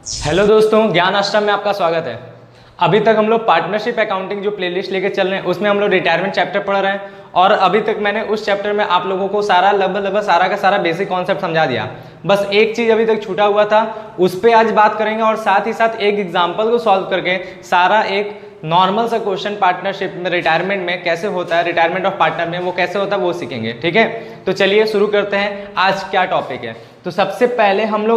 Hello दोस्तों, ज्ञान आश्रम में आपका स्वागत है। अभी तक हम लोग पार्टनरशिप अकाउंटिंग जो प्लेलिस्ट लेके चल रहे हैं उसमें हम लोग रिटायरमेंट चैप्टर पढ़ रहे हैं और अभी तक मैंने उस चैप्टर में आप लोगों को लगभग सारा का सारा बेसिक कॉन्सेप्ट समझा दिया। बस एक चीज़ अभी तक छूटा हुआ था, उस पर आज बात करेंगे और साथ ही साथ एक एग्जाम्पल को सॉल्व करके सारा एक नॉर्मल सा क्वेश्चन पार्टनरशिप में रिटायरमेंट में कैसे होता है, रिटायरमेंट ऑफ पार्टनर में वो कैसे होता है वो सीखेंगे। ठीक है, तो चलिए शुरू करते हैं। आज क्या टॉपिक है, तो सबसे पहले हम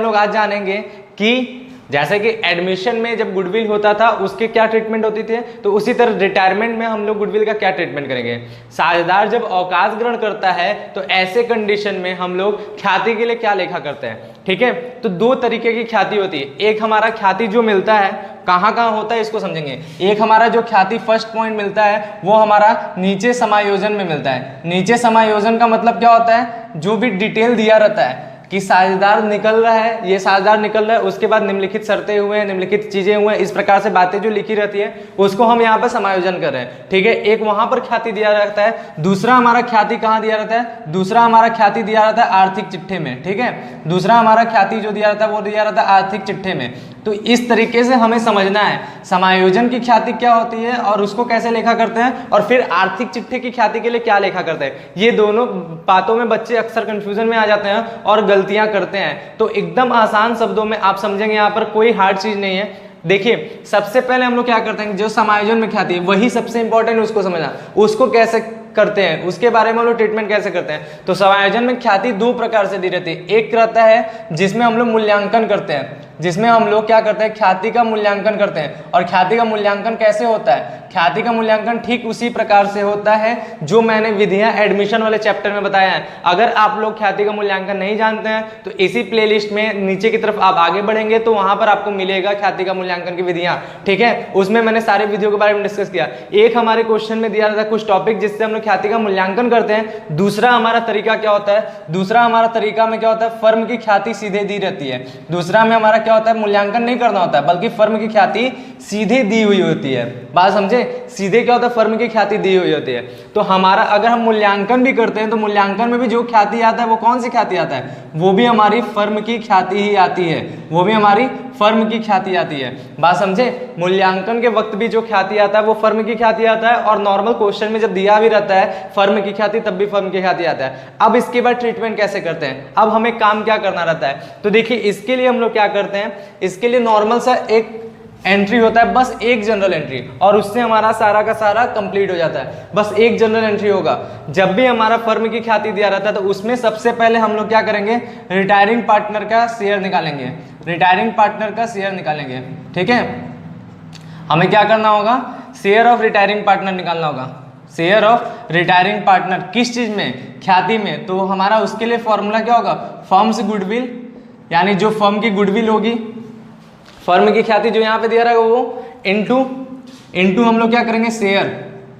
लोग आज जानेंगे कि जैसे कि एडमिशन में जब गुडविल होता था उसके क्या ट्रीटमेंट होती थी, तो उसी तरह रिटायरमेंट में हम लोग गुडविल का क्या ट्रीटमेंट करेंगे। साझेदार जब अवकाश ग्रहण करता है तो ऐसे कंडीशन में हम लोग ख्याति के लिए क्या लेखा करते हैं। ठीक है, तो दो तरीके की ख्याति होती है। एक हमारा ख्याति जो मिलता है कहाँ कहाँ होता है इसको समझेंगे। एक हमारा जो ख्याति फर्स्ट पॉइंट मिलता है वो हमारा नीचे समायोजन में मिलता है। नीचे समायोजन का मतलब क्या होता है, जो भी डिटेल दिया रहता है कि साझेदार निकल रहा है, ये साझेदार निकल रहा है, उसके बाद निम्नलिखित शर्तें हुए हैं, निम्नलिखित चीजें हुए हैं, इस प्रकार से बातें जो लिखी रहती है उसको हम यहाँ पर समायोजन कर रहे हैं। ठीक है, एक वहां पर ख्याति दिया रहता है, दूसरा हमारा ख्याति कहाँ दिया रहता है, दूसरा हमारा ख्याति दिया रहता है आर्थिक चिट्ठे में। ठीक है, दूसरा हमारा ख्याति जो दिया रहता है वो दिया रहता है आर्थिक चिट्ठे में। तो इस तरीके से हमें समझना है समायोजन की ख्याति क्या होती है और उसको कैसे लेखा करते हैं, और फिर आर्थिक चिट्ठे की ख्याति के लिए क्या लेखा करते हैं। ये दोनों बातों में बच्चे अक्सर कंफ्यूजन में आ जाते हैं और गलतियां करते हैं। तो एकदम आसान शब्दों में आप समझेंगे, यहाँ पर कोई हार्ड चीज नहीं है। देखिए, सबसे पहले हम लोग क्या करते हैं, जो समायोजन में ख्याति है वही सबसे इंपॉर्टेंट, उसको समझना, उसको कैसे करते हैं, उसके बारे में हम लोग ट्रीटमेंट कैसे करते हैं। तो समायोजन में ख्याति दो प्रकार से दी रहती है। एक रहता है जिसमें हम लोग मूल्यांकन करते हैं, जिसमें हम लोग क्या करते हैं, ख्याति का मूल्यांकन करते हैं। और ख्याति का मूल्यांकन कैसे होता है, ख्याति का मूल्यांकन ठीक उसी प्रकार से होता है जो मैंने विधियां एडमिशन वाले चैप्टर में बताया है। अगर आप लोग ख्याति का मूल्यांकन नहीं जानते हैं तो इसी प्लेलिस्ट में नीचे की तरफ आप आगे बढ़ेंगे तो वहां पर आपको मिलेगा ख्याति का मूल्यांकन की विधियां। ठीक है, उसमें मैंने सारे विधियों के बारे में डिस्कस किया। एक हमारे क्वेश्चन में दिया था कुछ टॉपिक जिससे हम लोग ख्याति का मूल्यांकन करते हैं। दूसरा हमारा तरीका क्या होता है, दूसरा हमारा तरीका में क्या होता है, फर्म की ख्याति सीधे दी रहती है। दूसरा में हमारा क्या होता है, मूल्यांकन नहीं करना होता है बल्कि फर्म की ख्याति सीधे दी हुई होती है। बात समझे, सीधे क्या होता है, फर्म की ख्याति दी हुई होती है। तो हमारा अगर हम मूल्यांकन भी करते हैं तो मूल्यांकन में भी जो ख्याति आता है वो कौन सी ख्याति आता है, वो भी हमारी फर्म की ख्याति ही आती है, वो भी हमारी फर्म की ख्याति आती है। बात समझे, मूल्यांकन के वक्त भी जो ख्याति आता है वो फर्म की ख्याति आता है और नॉर्मल क्वेश्चन में जब दिया भी रहता है फर्म की ख्याति तब भी फर्म की ख्याति आता है। अब इसके बाद ट्रीटमेंट कैसे करते हैं, अब हमें काम क्या करना रहता है। तो देखिए, इसके लिए हम लोग क्या करते हैं, इसके लिए नॉर्मल सा एक एंट्री होता है, बस एक जनरल एंट्री, और उससे हमारा सारा का सारा कंप्लीट हो जाता है। बस एक जनरल एंट्री होगा। जब भी हमारा फर्म की ख्याति दिया रहता है तो उसमें सबसे पहले हम लोग क्या करेंगे, रिटायरिंग पार्टनर का शेयर निकालेंगे, रिटायरिंग पार्टनर का शेयर निकालेंगे। ठीक है, हमें क्या करना होगा, शेयर ऑफ रिटायरिंग पार्टनर निकालना होगा। शेयर ऑफ रिटायरिंग पार्टनर किस चीज में, ख्याति में। तो हमारा उसके लिए फॉर्मूला क्या होगा, फर्म्स गुडविल, यानी जो फर्म की गुडविल होगी, फर्म की ख्याति जो यहाँ पे दिया रहेगा वो इनटू हम लोग क्या करेंगे, शेयर,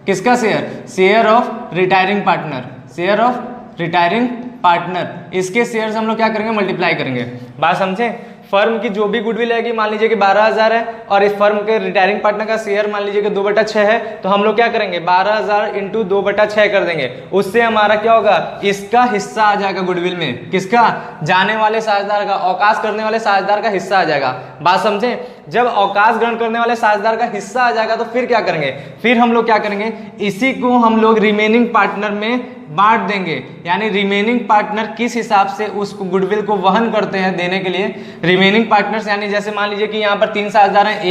किसका share, share of retiring partner, share of retiring partner, इसके शेयर से हम लोग क्या करेंगे, मल्टीप्लाई करेंगे। बात समझे, फर्म की जो भी गुडविल आएगी मान लीजिए कि 12,000 है और इस फर्म के रिटायरिंग पार्टनर का शेयर मान लीजिए कि 2/6 है, तो हम लोग क्या करेंगे, 12,000 इंटू 2/6 कर देंगे। उससे हमारा क्या होगा, इसका हिस्सा आ जाएगा गुडविल में, किसका, जाने वाले साझेदार का, अवकाश करने वाले साझेदार का हिस्सा आ जाएगा। बात समझे, जब अवकाश ग्रहण करने वाले साझेदार का हिस्सा आ जाएगा तो फिर क्या करेंगे, फिर हम लोग क्या करेंगे, इसी को हम लोग रिमेनिंग पार्टनर में बांट देंगे। यानी रिमेनिंग पार्टनर किस हिसाब से उस गुडविल को वहन करते हैं देने के लिए, रिमेनिंग पार्टनर्स यानी जैसे मान लीजिए कि यहाँ पर 3 साझेदार हैं,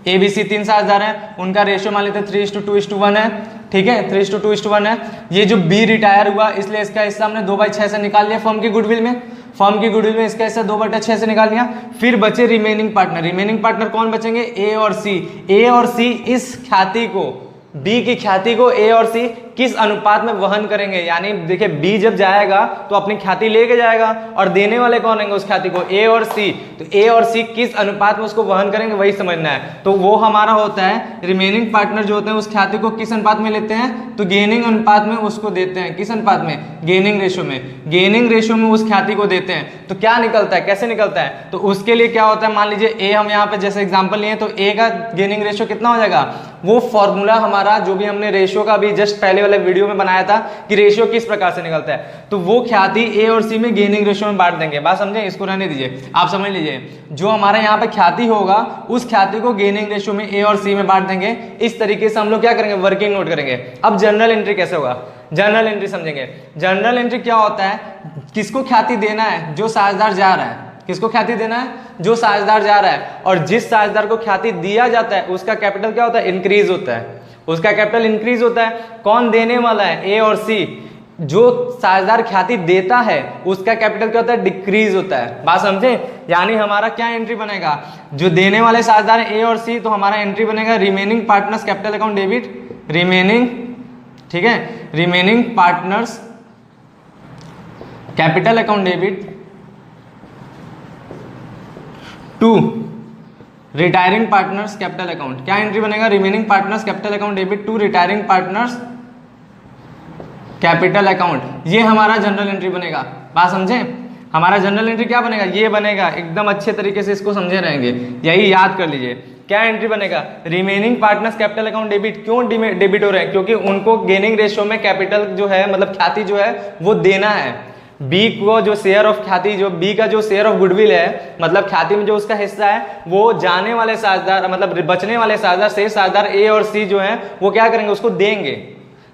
ABC 3 साझेदार हैं, उनका रेशियो मान लेते हैं 3:2:1 है। ठीक है, 3:2:1 है। ये जो B रिटायर हुआ इसलिए इसका हिस्सा हमने 2/6 से निकाल लिया फर्म की गुडविल में, फर्म की गुडविल में इसका हिस्सा 2/6 से निकाल लिया। फिर बचे रिमेनिंग पार्टनर, रिमेनिंग पार्टनर कौन बचेंगे, A और C इस ख्याति को, B की ख्याति को A और C किस अनुपात में वहन करेंगे। यानी देखिए, B जब जाएगा तो अपनी ख्याति लेके जाएगा और देने वाले कौन रहेंगे उस ख्याति को, A और C। तो A और C किस अनुपात में उसको वहन करेंगे वही समझना है। तो वो हमारा होता है, रिमेनिंग पार्टनर जो होते हैं उस ख्याति को किस अनुपात में लेते हैं, तो गेनिंग अनुपात में उसको देते हैं। किस अनुपात में, गेनिंग रेशियो में, गेनिंग रेशियो में उस ख्याति को देते हैं। तो क्या निकलता है, कैसे निकलता है, तो उसके लिए क्या होता है, मान लीजिए A हम यहाँ पे जैसे एग्जाम्पल लिए तो A का गेनिंग रेशियो कितना हो जाएगा, वो फॉर्मूला हमारा जो भी हमने रेशियो का भी जस्ट पहले वाले वीडियो में बनाया था कि रेशियो किस प्रकार से निकलता है, तो वो ख्याति ए और सी में गेनिंग रेशियो में बांट देंगे। बात समझे, इसको रहने दीजिए, आप समझ लीजिए। जो हमारे यहाँ पे ख्याति होगा उस ख्याति को गेनिंग रेशियो में ए और सी में बांट देंगे। इस तरीके से हम लोग क्या करेंगे, वर्किंग नोट करेंगे। अब जर्नल एंट्री कैसे होगा, जर्नल एंट्री समझेंगे। जर्नल एंट्री क्या होता है, किसको ख्याति देना है, जो साझेदार जा रहा है, किसको ख्याति देना है, जो साझेदार जा रहा है, और जिस साझेदार को ख्याति दिया जाता है उसका कैपिटल क्या होता है, इंक्रीज होता है, उसका कैपिटल इंक्रीज होता है। कौन देने वाला है, ए और सी। जो साझेदार ख्याति देता है उसका कैपिटल क्या होता है, डिक्रीज होता है। बात समझे, यानी हमारा क्या एंट्री बनेगा, जो देने वाले साझेदार ए और सी, तो हमारा एंट्री बनेगा remaining partners capital account debit, remaining, ठीक है, remaining partners capital account debit to retiring partners capital account. क्या एंट्री बनेगा, remaining partners capital account debit to retiring partners capital account. ये हमारा जनरल एंट्री बनेगा। बात समझे, हमारा जनरल एंट्री क्या बनेगा, ये बनेगा। एकदम अच्छे तरीके से इसको समझे रहेंगे, यही याद कर लीजिए। क्या एंट्री बनेगा, remaining partners capital account debit. क्यों डेबिट हो रहे हैं, क्योंकि उनको गेनिंग रेशियो में कैपिटल जो है, मतलब ख्याति जो है वो देना है। बी को जो शेयर ऑफ ख्याति, जो बी का जो शेयर ऑफ गुडविल है, मतलब ख्याति में जो उसका हिस्सा है, वो जाने वाले साझेदार, मतलब बचने वाले साझेदार, शेष साझेदार ए और सी जो है वो क्या करेंगे, उसको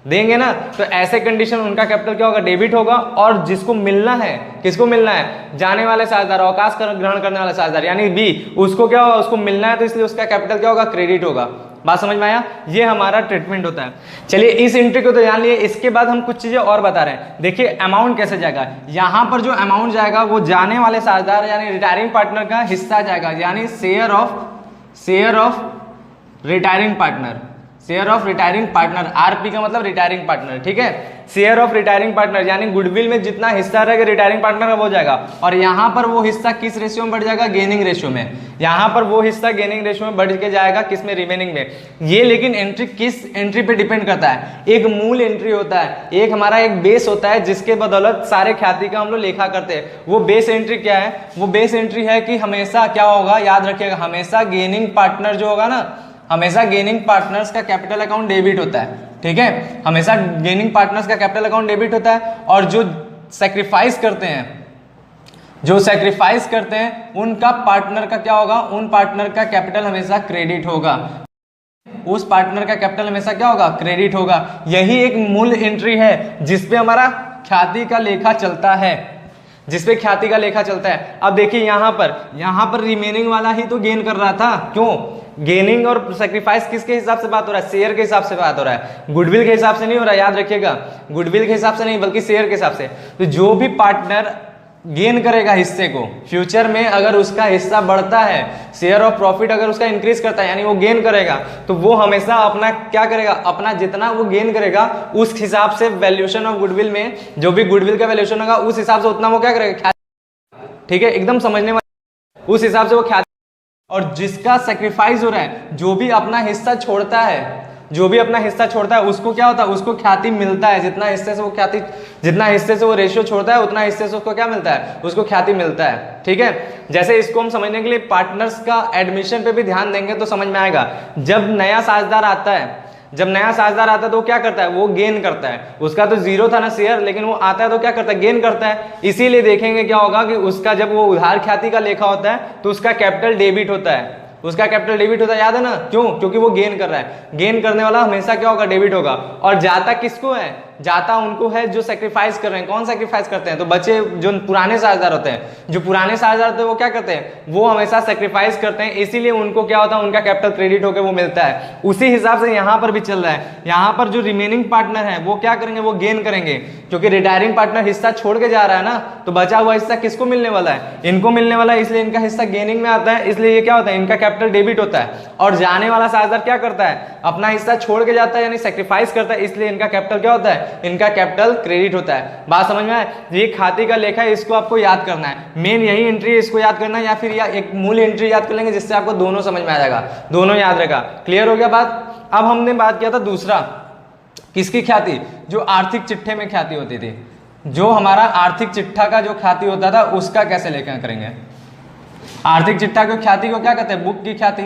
देंगे ना। तो ऐसे कंडीशन उनका कैपिटल क्या होगा, डेबिट होगा। और जिसको मिलना है, किसको मिलना है, जाने वाले साझेदार, अवकाश ग्रहण करने वाले साझेदार यानी बी, उसको क्या होगा, उसको मिलना है, तो इसलिए उसका कैपिटल क्या होगा, क्रेडिट होगा। बात समझ में आया, ये हमारा ट्रीटमेंट होता है। चलिए इस एंट्री को तो जान लिए, इसके बाद हम कुछ चीजें और बता रहे हैं। देखिए अमाउंट कैसे जाएगा, यहाँ पर जो अमाउंट जाएगा वो जाने वाले साझेदार यानी रिटायरिंग पार्टनर का हिस्सा जाएगा, यानी share of retiring partner, share of retiring partner, RP का मतलब रिटायरिंग पार्टनर, ठीक है। शेयर ऑफ रिटायरिंग पार्टनर यानी गुडविल में जितना हिस्सा रहेगा रिटायरिंग पार्टनर का वो जाएगा। और यहाँ पर वो हिस्सा किस रेशियो में बढ़ जाएगा, गेनिंग रेशियो में। यहाँ पर वो हिस्सा गेनिंग रेशियो में बढ़ के जाएगा, किस में, रिमेनिंग में। ये लेकिन एंट्री किस एंट्री पे डिपेंड करता है, एक मूल एंट्री होता है, एक हमारा एक बेस होता है जिसके बदौलत सारे ख्याति का हम लोग लेखा करते हैं। वो बेस एंट्री क्या है, वो बेस एंट्री है कि हमेशा क्या होगा, याद रखिएगा, हमेशा गेनिंग पार्टनर जो होगा ना, हमेशा गेनिंग पार्टनर्स का कैपिटल अकाउंट डेबिट होता है, ठीक है। हमेशा गेनिंग पार्टनर्स का कैपिटल अकाउंट डेबिट होता है। और जो सैक्रिफाइस करते हैं, उनका पार्टनर का क्या होगा, उन पार्टनर का कैपिटल हमेशा क्रेडिट होगा, उस पार्टनर का कैपिटल हमेशा क्या होगा, क्रेडिट होगा। यही एक मूल एंट्री है जिसपे हमारा ख्याति का लेखा चलता है, जिसपे ख्याति का लेखा चलता है। अब देखिए यहाँ पर रिमेनिंग वाला ही तो गेन कर रहा था, क्यों, गेनिंग और सैक्रिफाइस किसके हिसाब से बात हो रहा है, शेयर के हिसाब से बात हो रहा है, गुडविल के हिसाब से नहीं हो रहा है, याद रखिएगा, गुडविल के हिसाब से नहीं बल्कि शेयर के हिसाब से। तो जो भी पार्टनर गेन करेगा हिस्से को, फ्यूचर में अगर उसका हिस्सा बढ़ता है, शेयर ऑफ प्रॉफिट अगर उसका इंक्रीज करता है यानी वो गेन करेगा, तो वो हमेशा अपना क्या करेगा, अपना जितना वो गेन करेगा उस हिसाब से वैल्यूएशन ऑफ गुडविल में, जो भी गुडविल का वैल्यूएशन होगा उस हिसाब से उतना वो क्या करेगा, ठीक है, एकदम समझने वाले, उस हिसाब से वो ख्याति। और जिसका सैक्रिफाइस हो रहा है, जो भी अपना हिस्सा छोड़ता है, उसको क्या होता है, उसको ख्याति मिलता है। जितना हिस्से से वो रेशियो छोड़ता है उतना हिस्से से उसको क्या मिलता है, उसको ख्याति मिलता है, ठीक है। जैसे इसको हम समझने के लिए पार्टनर्स का एडमिशन पे भी ध्यान देंगे तो समझ में आएगा। जब नया साझेदार आता है तो क्या करता है, वो गेन करता है। उसका तो जीरो था ना शेयर, लेकिन वो आता है तो क्या करता है, गेन करता है। इसीलिए देखेंगे क्या होगा कि उसका जब वो उधार ख्याति का लेखा होता है तो उसका कैपिटल डेबिट होता है, याद है ना, क्यों, क्योंकि वो गेन कर रहा है। गेन करने वाला हमेशा क्या होगा, डेबिट होगा। और जाता किसको है, जाता उनको है जो सैक्रिफाइस कर रहे हैं। कौन सैक्रिफाइस करते हैं, तो बच्चे जो पुराने साझेदार होते हैं, वो क्या करते हैं, वो हमेशा सैक्रिफाइस करते हैं, इसीलिए उनको क्या होता है, उनका कैपिटल क्रेडिट होकर वो मिलता है। उसी हिसाब से यहाँ पर भी चल रहा है। यहाँ पर जो रिमेनिंग पार्टनर है वो क्या करेंगे, वो गेन करेंगे, क्योंकि रिटायरिंग पार्टनर हिस्सा छोड़ के जा रहा है ना, तो बचा हुआ हिस्सा किसको मिलने वाला है, इनको मिलने वाला है, इसलिए इनका हिस्सा गेनिंग में आता है, इसलिए ये क्या होता है, इनका कैपिटल डेबिट होता है। और जाने वाला साझेदार क्या करता है, अपना हिस्सा छोड़ के जाता है यानी सैक्रिफाइस करता है, इसलिए इनका कैपिटल क्या होता है, इनका कैपिटल क्रेडिट होता है। बात समझ में आए, ये खाते का लेखा है, इसको आपको याद करना है। मेन यही एंट्री है, इसको याद करना है, या फिर एक मूल एंट्री याद कर लेंगे जिससे आपको दोनों समझ में आ जाएगा, दोनों याद रहेगा। क्लियर हो गया बात। अब हमने बात किया था दूसरा, किसकी ख्याति, जो आर्थिक चिट्ठे में ख्याति होती थी, जो हमारा आर्थिक चिट्ठा का जो ख्याति होता था उसका कैसे लेखा करेंगे। आर्थिक चिट्ठा की ख्याति को क्या कहते हैं, बुक की ख्याति,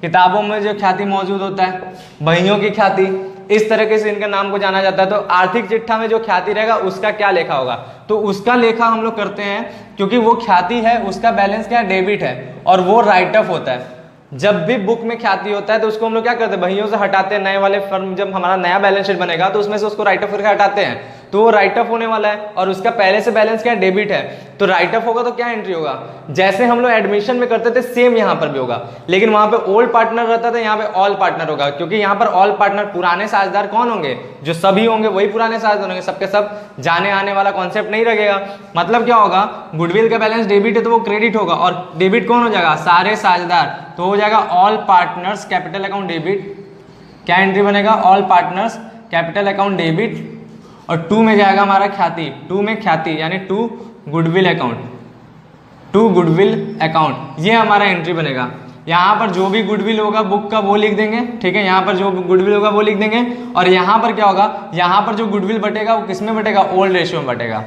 किताबों में जो ख्याति मौजूद होता है, बहियों की ख्याति, इस तरीके से इनके नाम को जाना जाता है। तो आर्थिक चिट्ठा में जो ख्याति रहेगा उसका क्या लेखा होगा, तो उसका लेखा हम लोग करते हैं, क्योंकि वो ख्याति है उसका बैलेंस क्या है, डेबिट है, और वो राइट ऑफ होता है। जब भी बुक में ख्याति होता है तो उसको हम लोग क्या करते हैं, बहियों से हटाते हैं। नए वाले फर्म जब हमारा नया बैलेंस शीट बनेगा तो उसमें से उसको राइट ऑफ करके हटाते हैं, तो वो राइट ऑफ होने वाला है, और उसका पहले से बैलेंस क्या है, डेबिट है, तो राइट ऑफ होगा तो क्या एंट्री होगा, जैसे हम लोग एडमिशन में करते थे सेम यहाँ पर भी होगा, लेकिन वहां पे ओल्ड पार्टनर रहता था, यहाँ पे ऑल पार्टनर होगा, क्योंकि यहाँ पर ऑल पार्टनर पुराने साझेदार कौन होंगे, जो सभी होंगे वही पुराने साझेदार होंगे, सबके सब जाने आने वाला कॉन्सेप्ट नहीं रहेगा। मतलब क्या होगा, गुडविल का बैलेंस डेबिट है तो वो क्रेडिट होगा, और डेबिट कौन हो जाएगा, सारे साझेदार, तो हो जाएगा all partners capital account debit. क्या एंट्री बनेगा, all partners capital account debit, और टू में जाएगा हमारा ख्याति, टू में ख्याति यानी to goodwill account, to goodwill account, ये हमारा एंट्री बनेगा। यहाँ पर जो भी गुडविल होगा बुक का वो लिख देंगे, ठीक है, यहाँ पर जो गुडविल होगा वो लिख देंगे, और यहाँ पर क्या होगा, यहाँ पर जो गुडविल बटेगा वो किस में बटेगा, ओल्ड रेशियो में बटेगा।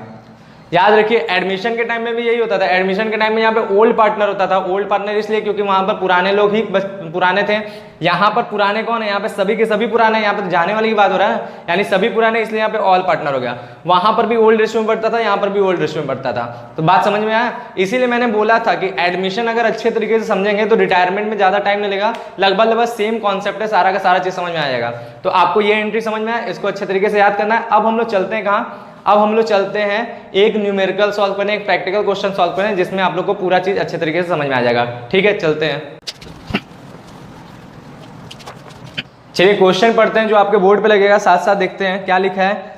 याद रखिए एडमिशन के टाइम में भी यही होता था, एडमिशन के टाइम में यहाँ पे ओल्ड पार्टनर होता था, ओल्ड पार्टनर इसलिए क्योंकि वहां पर पुराने लोग ही बस पुराने थे। यहाँ पर पुराने कौन है, यहाँ पे सभी के सभी पुराने, यहाँ पर जाने वाली की बात हो रहा है, यानी सभी पुराने, इसलिए यहाँ पे ऑल पार्टनर हो गया। वहां पर भी ओल्ड रेशियो में बढ़ता था, यहाँ पर भी ओल्ड रेशियो में बढ़ता था। तो बात समझ में आया, इसीलिए मैंने बोला था कि एडमिशन अगर अच्छे तरीके से समझेंगे तो रिटायरमेंट में ज्यादा टाइम नहीं लगेगा, लगभग सेम कॉन्सेप्ट है, सारा का सारा चीज समझ में आ जाएगा। तो आपको ये एंट्री समझ में आया, इसको अच्छे तरीके से याद करना है। अब हम लोग चलते हैं कहाँ, अब हम लोग चलते हैं एक न्यूमेरिकल सॉल्व करने, एक प्रैक्टिकल क्वेश्चन सॉल्व करने, जिसमें आप लोग को पूरा चीज अच्छे तरीके से समझ में आ जाएगा। ठीक है, चलते हैं। चलिए क्वेश्चन पढ़ते हैं जो आपके बोर्ड पे लगेगा, साथ साथ देखते हैं क्या लिखा है।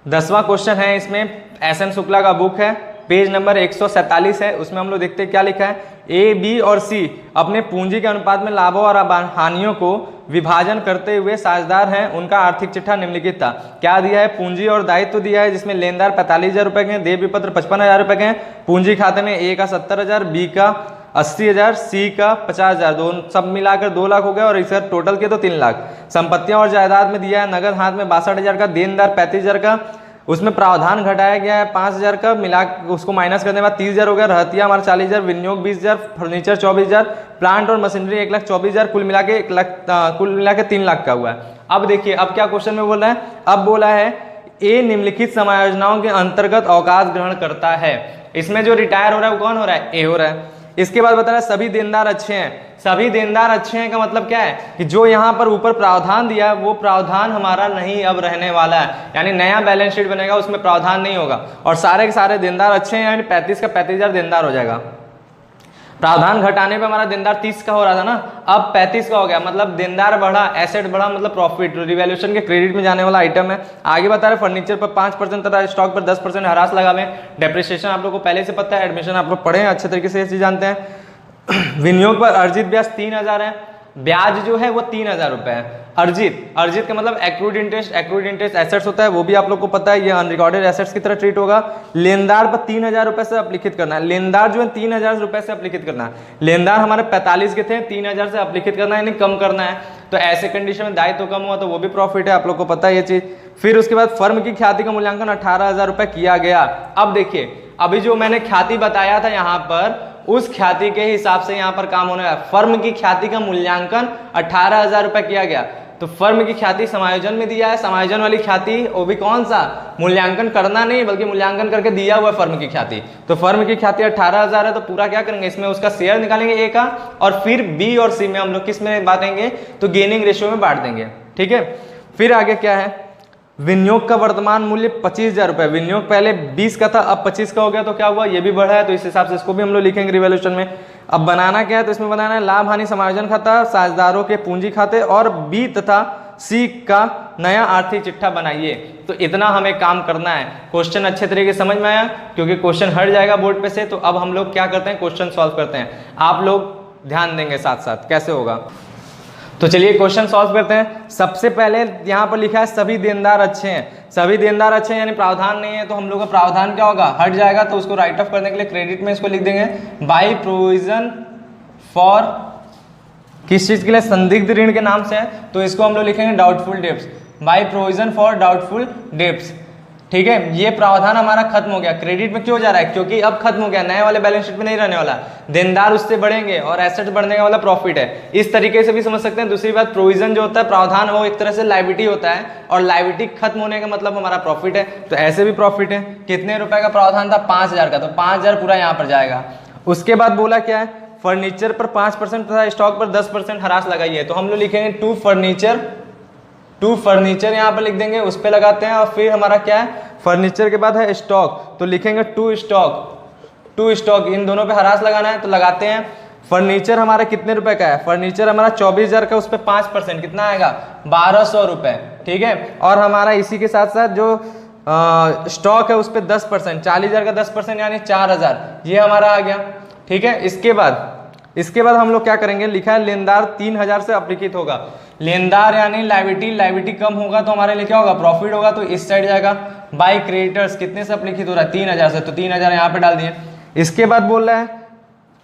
10वां क्वेश्चन है, इसमें एस.एन. शुक्ला का बुक है, पेज नंबर 147 है। उसमें हम लोग देखते हैं क्या लिखा है। ए, बी और सी अपने पूंजी के अनुपात में लाभों और हानियों को विभाजन करते हुए साझेदार हैं, उनका आर्थिक चिट्ठा निम्नलिखित था। क्या दिया है, पूंजी और दायित्व दिया है, जिसमें लेनदार 45,000 रुपए के हैं, देय विपत्र 55,000 रुपए के हैं, पूंजी खाते में ए का 70,000, बी का 80,000, सी का 50,000, दोनों सब मिलाकर 2 लाख हो गया, और इसका टोटल के तो 3 लाख। संपत्तियां और जायदाद में दिया है, नगद हाथ में 62,000 का, देनदार 35,000 का, उसमें प्रावधान घटाया गया है 5,000 का, मिला उसको माइनस करने के बाद 30,000 हो गया, रहतिया हमारा 40,000, विनियोग 20,000, फर्नीचर 24,000, प्लांट और मशीनरी 1,24,000, कुल मिला के 3 लाख का हुआ है। अब देखिए अब क्या क्वेश्चन में बोल रहा है, अब बोला है ए निम्नलिखित समायोजनाओं के अंतर्गत अवकाश ग्रहण करता है। इसमें जो रिटायर हो रहा है वो कौन हो रहा है, ए हो रहा है। इसके बाद बता रहा है सभी देनदार अच्छे हैं। सभी देनदार अच्छे हैं का मतलब क्या है कि जो यहाँ पर ऊपर प्रावधान दिया है वो प्रावधान हमारा नहीं अब रहने वाला है, यानी नया बैलेंस शीट बनेगा उसमें प्रावधान नहीं होगा, और सारे के सारे देनदार अच्छे हैं, यानी 35 का 35,000 देनदार हो जाएगा। प्रावधान घटाने पे हमारा देनदार 30 का हो रहा था ना, अब 35 का हो गया, मतलब देनदार बढ़ा, एसेट बढ़ा, मतलब प्रॉफिट रिवैल्यूएशन के क्रेडिट में जाने वाला आइटम है। आगे बता रहे फर्नीचर पर 5% तथा स्टॉक पर 10% हरास लगावे। डेप्रिसिएशन आप लोग को पहले से पता है, एडमिशन आप लोग पढ़े हैं, अच्छे तरीके से ये चीज जानते हैं। विनियोग पर अर्जित ब्याज 3,000 है, ब्याज जो है वो 3,000 रुपए है। अर्जित का मतलब एक्रूड इंटरेस्ट एसेट्स होता है, वो भी आप लोग को पता है, ये अनरिकॉर्डेड एसेट्स की तरह ट्रीट होगा। लेनदार पर 3,000 रुपए से अपलिखित करना है, लेनदार जो है 3,000 रुपए से अपलिखित करना है। लेनदार हमारे 45 के थे, 3,000 से अपलिखित करना है, यानी कम करना है। तो ऐसे कंडीशन में दायित्व कम हुआ तो वो भी प्रॉफिट है, आप लोग को पता है ये चीज। फिर उसके बाद फर्म की ख्याति का मूल्यांकन 18,000 रुपए किया गया। अब देखिए अभी जो मैंने ख्याति बताया था यहाँ पर, उस ख्याति के हिसाब से यहाँ पर काम होने वाला। फर्म की ख्याति का मूल्यांकन 18,000 रुपए किया गया, तो फर्म की ख्याति समायोजन में दिया है, समायोजन वाली ख्याति वो भी कौन सा, मूल्यांकन करना नहीं बल्कि मूल्यांकन करके दिया हुआ फर्म की ख्याति। तो फर्म की ख्याति 18,000 है, तो पूरा क्या करेंगे, इसमें उसका शेयर निकालेंगे ए का, और फिर बी और सी में हम लोग किस में बांटेंगे, तो गेनिंग रेशियो में बांट देंगे। ठीक है, फिर आगे क्या है, विनियोग का वर्तमान मूल्य 25,000 रुपए। विनियोग पहले 20 का था, अब 25 का हो गया, तो क्या हुआ, ये भी बढ़ा है, तो इस हिसाब से इसको भी हम लोग लिखेंगे रिवैल्यूएशन में। अब बनाना क्या है, तो इसमें बनाना है लाभ हानि समायोजन खाता, साझेदारों के पूंजी खाते, और बी तथा सी का नया आर्थिक चिट्ठा बनाइए। तो इतना हमें काम करना है। क्वेश्चन अच्छे तरीके से समझ में आया, क्योंकि क्वेश्चन हट जाएगा बोर्ड पे से। तो अब हम लोग क्या करते हैं, क्वेश्चन सॉल्व करते हैं, आप लोग ध्यान देंगे साथ साथ कैसे होगा। तो चलिए क्वेश्चन सॉल्व करते हैं। सबसे पहले यहाँ पर लिखा है सभी देनदार अच्छे हैं। सभी देनदार अच्छे हैं यानी प्रावधान नहीं है, तो हम लोग का प्रावधान क्या होगा, हट जाएगा, तो उसको राइट ऑफ करने के लिए क्रेडिट में इसको लिख देंगे बाय प्रोविजन फॉर, किस चीज के लिए, संदिग्ध ऋण के नाम से है, तो इसको हम लोग लिखेंगे doubtful debts, by provision for doubtful debts. ठीक है, ये प्रावधान हमारा खत्म हो गया। क्रेडिट में क्यों जा रहा है? क्योंकि अब खत्म हो गया, नए वाले बैलेंस शीट में नहीं रहने वाला, देनदार उससे बढ़ेंगे और एसेट्स बढ़ने का मतलब प्रॉफिट है। इस तरीके से भी समझ सकते हैं। दूसरी बात, प्रोविजन जो होता है, प्रावधान, वो एक तरह से लायबिलिटी होता है और लायबिलिटी खत्म होने का मतलब हमारा प्रॉफिट है, तो ऐसे भी प्रॉफिट है। कितने रुपए का प्रावधान था? 5000 का, तो 5000 पूरा यहाँ पर जाएगा। उसके बाद बोला क्या है? फर्नीचर पर 5% तथा स्टॉक पर 10% हरास लगाइए, तो हम लोग लिखेंगे टू फर्नीचर यहाँ पर लिख देंगे, उस पर लगाते हैं। और फिर हमारा क्या है? फर्नीचर के बाद है स्टॉक, तो लिखेंगे टू स्टॉक, इन दोनों पे हरास लगाना है तो लगाते हैं। फर्नीचर हमारा कितने रुपए का है? फर्नीचर हमारा 24,000 का, उस पर 5% कितना आएगा? 1200 रुपए, ठीक है। और हमारा इसी के साथ साथ जो स्टॉक है उस पर 10%, 40,000 का 10% यानी 4000, ये हमारा आ गया, ठीक है। इसके बाद हम लोग क्या करेंगे? लिखा है लेनदार 3000 से अपलिखित होगा। लेनदार यानी लायबिलिटी कम होगा तो हमारे लिए क्या होगा? प्रॉफिट होगा, तो इस साइड जाएगा। बाय क्रेडिटर्स कितने से अपलिखित हो रहा है? 3000 से, तो 3000 यहाँ पे डाल दिए। इसके बाद बोल रहा है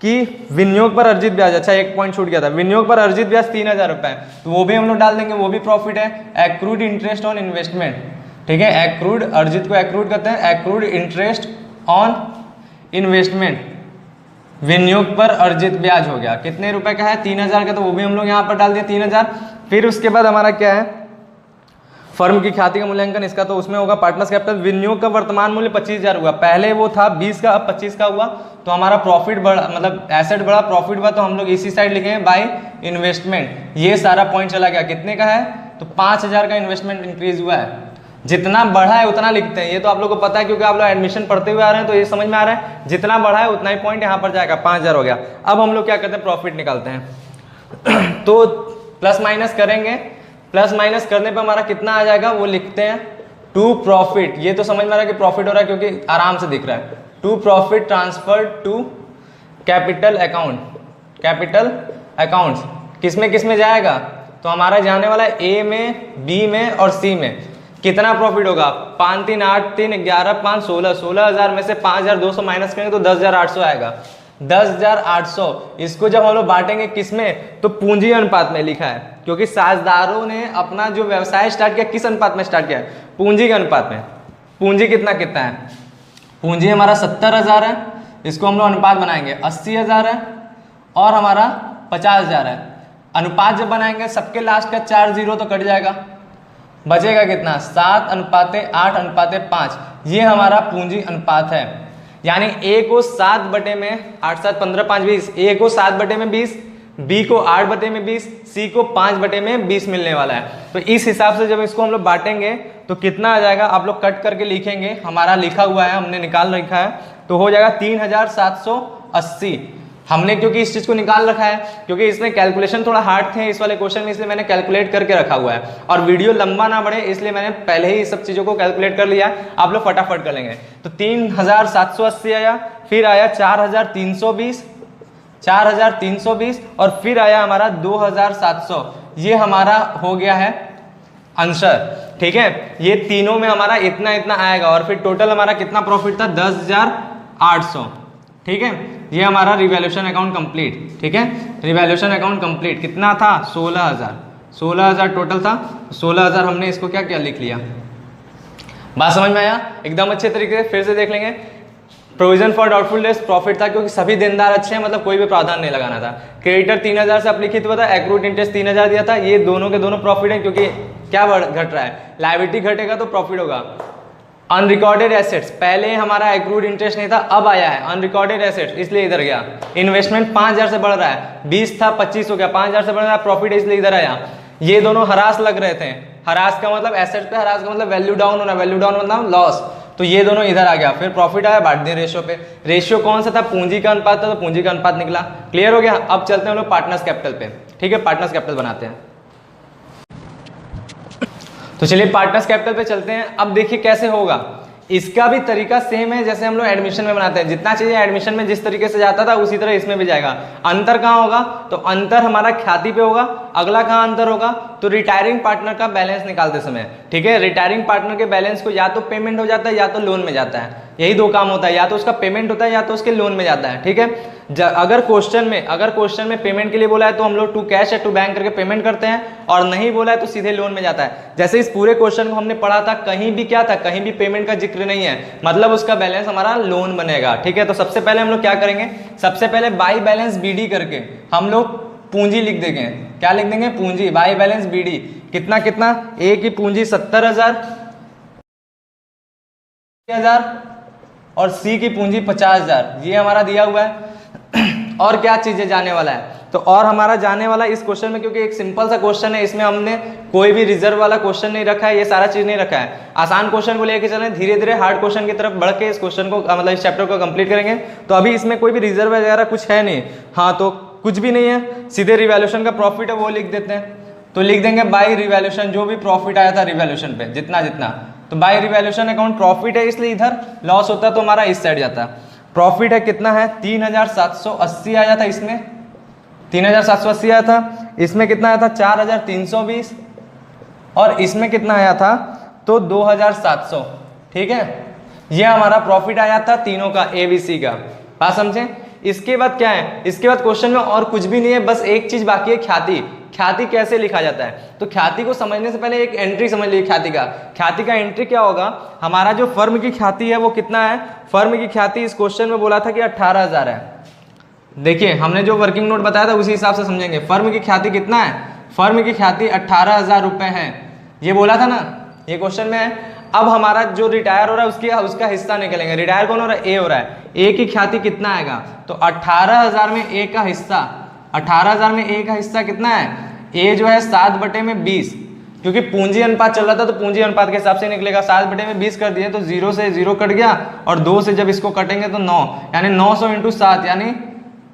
कि विनियोग पर अर्जित ब्याज, अच्छा एक पॉइंट छूट गया था, विनियोग पर अर्जित ब्याज 3000 रुपए, तो वो भी हम लोग डाल देंगे, वो भी प्रॉफिट है। एक्रूड इंटरेस्ट ऑन इन्वेस्टमेंट, ठीक है, एक्रूड, अर्जित को एक्रूड करते हैं, एक्रूड इंटरेस्ट ऑन इन्वेस्टमेंट, विनियोग पर अर्जित ब्याज हो गया। कितने रुपए का है? 3000 का, तो वो भी हम लोग यहाँ पर डाल दिए 3000। फिर उसके बाद हमारा क्या है? फर्म की ख्याति का मूल्यांकन, इसका तो उसमें होगा पार्टनर्स कैपिटल। विनियोग का वर्तमान मूल्य 25,000 हुआ, पहले वो था 20 का, अब 25 का हुआ, तो हमारा प्रॉफिट बढ़ा, मतलब एसेट बढ़ा, प्रॉफिट बढ़ा, तो हम लोग इसी साइड लिखेंगे बाय इन्वेस्टमेंट। ये सारा पॉइंट चला गया। कितने का है? तो 5000 का इन्वेस्टमेंट इंक्रीज हुआ है। जितना बढ़ा है उतना लिखते हैं, ये तो आप लोग को पता है क्योंकि आप लोग एडमिशन पढ़ते हुए आ रहे हैं, तो ये समझ में आ रहा है। जितना बढ़ा है उतना ही पॉइंट यहाँ पर जाएगा, 5000 हो गया। अब हम लोग क्या करते हैं? प्रॉफिट निकालते हैं। तो प्लस माइनस करेंगे, प्लस माइनस करने पर हमारा कितना आ जाएगा वो लिखते हैं। टू प्रॉफिट, ये तो समझ में आ रहा है कि प्रॉफिट हो रहा है क्योंकि आराम से दिख रहा है। To profit transfer to capital account, capital accounts किस में जाएगा? तो हमारा जाने वाला है ए में, बी में और सी में। कितना प्रॉफिट होगा? 5 3 8 3 11 5 16, 16,000 में से 5,200 माइनस करेंगे तो 10,800 आएगा। 10,800 इसको जब हम लोग बांटेंगे किस में? तो पूंजी अनुपात में लिखा है, क्योंकि साझेदारों ने अपना जो व्यवसाय स्टार्ट किया किस अनुपात में स्टार्ट किया है? पूंजी के अनुपात में। पूंजी कितना है? पूंजी हमारा 70,000 है, इसको हम लोग अनुपात बनाएंगे 80,000 है और हमारा 50,000 है। अनुपात जब बनाएंगे सबके लास्ट का 4 0 तो कट जाएगा, बचेगा कितना? 7:8:5, ये हमारा पूंजी अनुपात है। यानी ए को 7 में 8 7 15 5 20, ए को 7 में 20, बी को 8 में 20, सी को 5 में 20 मिलने वाला है। तो इस हिसाब से जब इसको हम लोग बांटेंगे तो कितना आ जाएगा? आप लोग कट करके लिखेंगे, हमारा लिखा हुआ है, हमने निकाल रखा है, तो हो जाएगा 3,780। हमने क्योंकि इस चीज को निकाल रखा है, क्योंकि इसमें कैलकुलेशन थोड़ा हार्ड थे इस वाले क्वेश्चन में, इसलिए मैंने कैलकुलेट करके रखा हुआ है। और वीडियो लंबा ना बढ़े इसलिए मैंने पहले ही सब चीजों को कैलकुलेट कर लिया है, आप लोग फटाफट कर लेंगे। तो 3,780 आया, फिर आया 4,320 और फिर आया हमारा 2,700। ये हमारा हो गया है आंसर, ठीक है। ये तीनों में हमारा इतना इतना आएगा और फिर टोटल हमारा कितना प्रॉफिट था? 10,800, ठीक है। ये हमारा रिवैल्यूएशन अकाउंट कंप्लीट, ठीक है। रिवैल्यूएशन अकाउंट कंप्लीट कितना था? 16,000 टोटल था। 16,000 हमने इसको क्या किया? लिख लिया। बात समझ में आया? एकदम अच्छे तरीके से फिर से देख लेंगे। Provision for doubtful debts profit था क्योंकि सभी देनदार अच्छे हैं, मतलब कोई भी प्रावधान नहीं लगाना था। क्रेडिटर 3,000 से अपलिखित हुआ था, एक्रूड इंटरेस्ट 3,000 दिया था। ये दोनों के दोनों प्रॉफिट है क्योंकि क्या घट रहा है? लायबिलिटी घटेगा तो प्रॉफिट होगा। अनरिकॉर्डेड एसेट्स, पहले हमारा एक्रूड इंटरेस्ट नहीं था, अब आया है अनरिकॉर्डेड एसेट्स, इसलिए इधर गया। इन्वेस्टमेंट 5,000 से बढ़ रहा है, 20 था 25 हो गया, 5,000 से बढ़ रहा है, प्रॉफिट इसलिए इधर आया। ये दोनों हरास लग रहे थे, हरास का मतलब एसेट पे, हरास का मतलब वैल्यू डाउन होना, वैल्यू डाउन मतलब लॉस, तो ये दोनों इधर आ गया। फिर प्रॉफिट आया, बांट दिए रेशियो पे। रेशियो कौन सा था? पूंजी का अनुपात था, तो पूंजी का अनुपात निकला। क्लियर हो गया? अब चलते हैं हम लोग पार्टनर्स कैपिटल पे, ठीक है। पार्टनर्स कैपिटल बनाते हैं, तो चलिए पार्टनर्स कैपिटल पे चलते हैं। अब देखिए कैसे होगा, इसका भी तरीका सेम है जैसे हम लोग एडमिशन में बनाते हैं। जितना चाहिए एडमिशन में जिस तरीके से जाता था उसी तरह इसमें भी जाएगा। अंतर कहाँ होगा? तो अंतर हमारा ख्याति पे होगा। अगला कहाँ अंतर होगा, तो रिटायरिंग पार्टनर का बैलेंस निकालते समय, ठीक है। रिटायरिंग पार्टनर के बैलेंस को या तो पेमेंट हो जाता है या तो लोन में जाता है, यही दो काम होता है, या तो उसका पेमेंट होता है या तो उसके लोन में जाता है, ठीक है। अगर क्वेश्चन में पेमेंट के लिए बोला है तो हम लोग टू कैश या टू बैंक करके पेमेंट करते हैं, और नहीं बोला है तो सीधे लोन में जाता है। जैसे इस पूरे क्वेश्चन को हमने पढ़ा था, कहीं भी क्या था, कहीं भी पेमेंट का जिक्र नहीं है, मतलब उसका बैलेंस हमारा लोन बनेगा, ठीक है। तो सबसे पहले हम लोग क्या करेंगे, सबसे पहले बाई बैलेंस बीडी करके हम लोग पूंजी लिख देंगे। क्या लिख देंगे, पूंजी, बाई बैलेंस बीडी। कितना कितना, ए की पूंजी 70,000 और सी की पूंजी 50,000, ये हमारा दिया हुआ है। और क्या चीजें जाने वाला है, तो और हमारा जाने वाला इस क्वेश्चन में, क्योंकि एक सिंपल सा क्वेश्चन है, इसमें हमने कोई भी रिजर्व वाला क्वेश्चन नहीं रखा है, ये सारा चीज नहीं रखा है। आसान क्वेश्चन को लेके चलें, धीरे धीरे हार्ड क्वेश्चन की तरफ बढ़ के इस क्वेश्चन को मतलब इस चैप्टर को कंप्लीट करेंगे। तो अभी इसमें कोई भी रिजर्व वगैरह कुछ है नहीं, हाँ तो कुछ भी नहीं है, सीधे रिवैल्यूएशन का प्रॉफिट है वो लिख देते हैं। तो लिख देंगे बाई रिवैल्यूएशन, जो भी प्रॉफिट आया था रिवैल्यूएशन पे जितना जितना, तो बाई रिवैल्यूएशन अकाउंट प्रॉफिट है इसलिए इधर, लॉस होता तो हमारा इस साइड जाता। प्रॉफिट है कितना है, 3,780 आया था, इसमें 3,780 आया था, इसमें कितना आया था 4,320, और इसमें कितना आया था तो 2,700, ठीक है। ये हमारा प्रॉफिट आया था तीनों का, ABC का, बात समझे। इसके बाद क्या है, इसके बाद क्वेश्चन में और कुछ भी नहीं है, बस एक चीज बाकी है, ख्याति। ख्याति कैसे लिखा जाता है, तो ख्याति को समझने से पहले एक एंट्री समझ लीजिए ख्याति का। ख्याति का एंट्री क्या होगा, हमारा जो फर्म की ख्याति है वो कितना है, फर्म की ख्याति इस क्वेश्चन में बोला था कि 18,000 है। देखिए हमने जो वर्किंग नोट बताया था उसी हिसाब से समझेंगे। फर्म की ख्याति कितना है, फर्म की ख्याति 18,000 रुपए है, ये बोला था ना, ये क्वेश्चन में है। अब हमारा जो रिटायर हो रहा है उसका हिस्सा निकलेंगे। रिटायर कौन हो रहा है, ए हो रहा है, ए की ख्याति कितना आएगा, तो 18,000 में ए का हिस्सा, 18,000 में ए का हिस्सा कितना है, ए जो है 7/20, क्योंकि पूंजी अनुपात चल रहा था तो पूंजी अनुपात के हिसाब से निकलेगा। 7/20 कर दिए तो 0 से 0 कट गया, और 2 से जब इसको कटेंगे तो 9, यानी 900 × 7 यानी